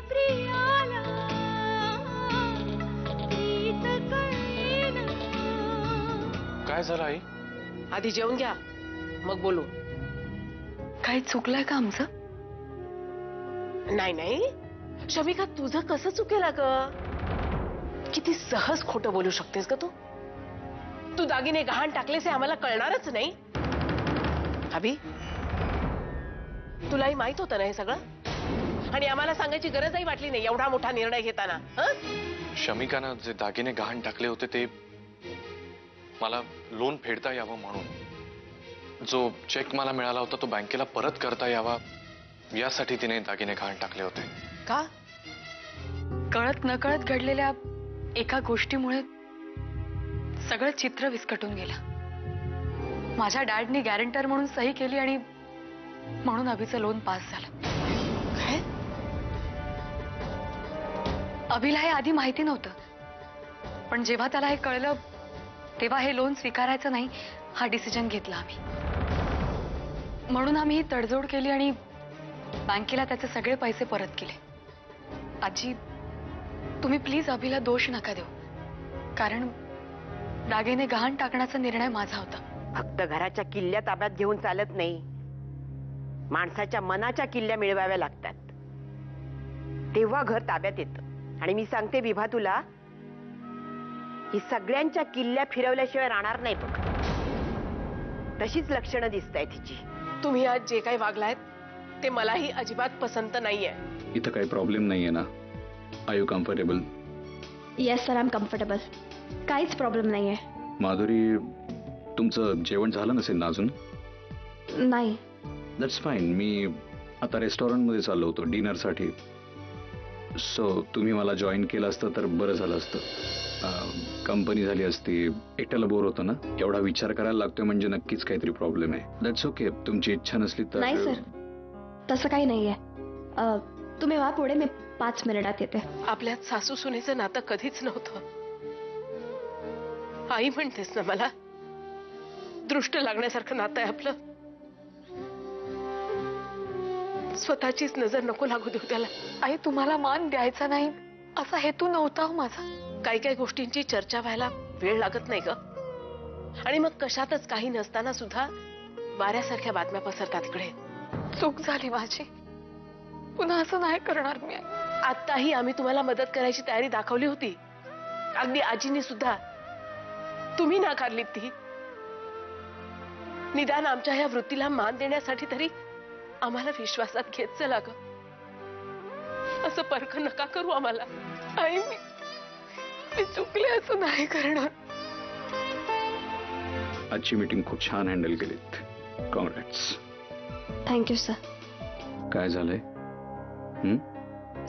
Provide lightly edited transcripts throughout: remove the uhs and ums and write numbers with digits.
प्रियाला प्रीत कळेना. काय झालं आई? आधी जेवून घ्या मग बोलू. काही चुकलंय का आमचं? नाही नाही शमिका, तुझं कसं चुकेल ग? किती सहज खोटं बोलू शकतेस ग तू. तू दागिने गहाण टाकलेस हे आम्हाला कळणारच नाही. अभि, तुलाही माहित होतं ना हे सगळं, आणि आम्हाला सांगायची गरजही वाटली नाही एवढा मोठा निर्णय घेताना. शमिकानं जे दागिने गहाण टाकले होते ते मला लोन फेडता यावं म्हणून, जो चेक मला मिळाला होता तो बँकेला परत करता यावा यासाठी तिने दागिने गहाण टाकले होते. का? कळत नकळत घडलेल्या एका गोष्टीमुळे सगळं चित्र विस्कटून गेलं. माझ्या डॅडनी गॅरंटर म्हणून सही केली आणि म्हणून अभिचं लोन पास झालं. काय? अभिला हे आधी माहिती नव्हतं, पण जेव्हा त्याला हे कळलं तेव्हा हे लोन स्वीकारायचं नाही हा डिसिजन घेतला आम्ही. म्हणून आम्ही ही तडजोड केली आणि बँकेला त्याचे सगळे पैसे परत केले. आजी, तुम्ही प्लीज अभिला दोष नका देऊ, कारण दागिने गहाण टाकण्याचा निर्णय माझा होता. फक्त घराच्या किल्ल्या ताब्यात घेऊन चालत नाही, माणसाच्या मनाच्या किल्ल्या मिळवाव्या लागतात, तेव्हा घर ताब्यात येतं. आणि मी सांगते विभा तुला, ही सगळ्यांच्या किल्ल्या फिरवल्याशिवाय राहणार नाही बघ. तशीच लक्षणं दिसत आहे तिची. तुम्ही आज जे काही वागलायत ते मलाही अजिबात पसंत नाहीये. इथं काही प्रॉब्लेम नाहीये ना? Are you comfortable? Yes sir, I am comfortable. काहीच प्रॉब्लेम नाहीये. माधुरी, तुमचं जेवण झालं नसेल ना अजून? नाही. That's fine. मी आता रेस्टॉरंटमध्ये चाललो होतो डिनरसाठी, सो तुम्ही मला जॉईन केलं असतं तर बरं झालं असतं. कंपनी झाली असती. एकट्याला बोर होतं ना. एवढा विचार करायला लागतोय म्हणजे नक्कीच काहीतरी प्रॉब्लेम आहे. That's okay. तुमची इच्छा नसली तर. नाही सर, तसं काही नाहीये. तुम्ही वा पुढे, मी 5 मिनिटात येते. आपल्यात सासू सुनेचं नातं कधीच नव्हतं. आई म्हणतेस ना मला, दृष्ट लागण्यासारखं नातं आहे आपलं. स्वतःचीच नजर नको लागू देऊ त्याला. आई, तुम्हाला मान द्यायचा नाही असा हेतू नव्हता हो माझा. काही काही गोष्टींची चर्चा व्हायला वेळ लागत नाही ग. आणि मग कशातच काही नसताना सुद्धा वाऱ्यासारख्या बातम्या पसरतात इकडे. चूक झाली माझी, पुन्हा असं नाही करणार मी. आताही आम्ही तुम्हाला मदत करायची तयारी दाखवली होती, अगदी आजींनी सुद्धा. तुम्ही नाकारलीत ती. निदान आमच्या ह्या वृत्तीला मान देण्यासाठी तरी आम्हाला विश्वासात घेत चला ग. असं परख नका करू आम्हाला. आई, मी चुकले, असं नाही करणार. आजची मीटिंग खूप छान हँडल केलीत. कॉंग्रॅट्स. Thank you sir. काय झालंय?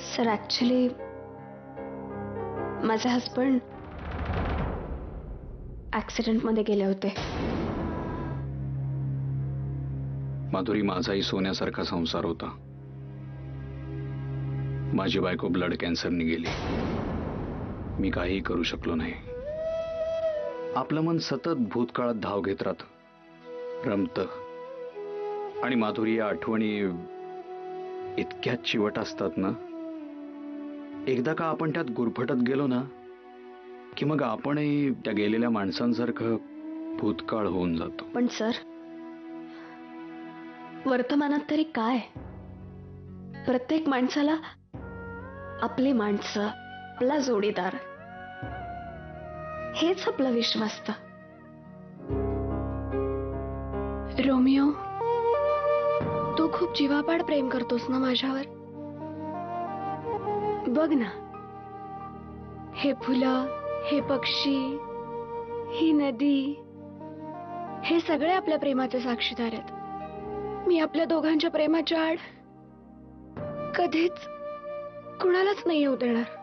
सर ऍक्च्युली माझे हस्बंड ऍक्सिडेंटमध्ये गेले होते. माधुरी, माझाही सोन्यासारखा संसार होता. माझी बायको ब्लड कॅन्सरने गेली. मी काहीही करू शकलो नाही. आपलं मन सतत भूतकाळात धाव घेत राहतं, रमतं. आणि माधुरी, या आठवणी इतक्या चिवट असतात ना, एकदा का आपण त्यात गुरफटत गेलो ना की मग आपणही त्या गेलेल्या माणसांसारखं भूतकाळ होऊन जातो. पण सर, वर्तमानात तरी काय, प्रत्येक माणसाला आपली माणसं, आपला जोडीदार, हेच आपलं विश्व असतं. रोमिओ, तू खूप जीवापाड प्रेम करतोस ना माझ्यावर. बघ ना, हे फुलं, हे पक्षी, ही नदी, हे सगळे आपल्या प्रेमाचे साक्षीदार आहेत. मी आपल्या दोघांच्या प्रेमाच्या आड कधीच कुणालाच नाही येऊ देणार.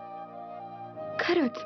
खरंच.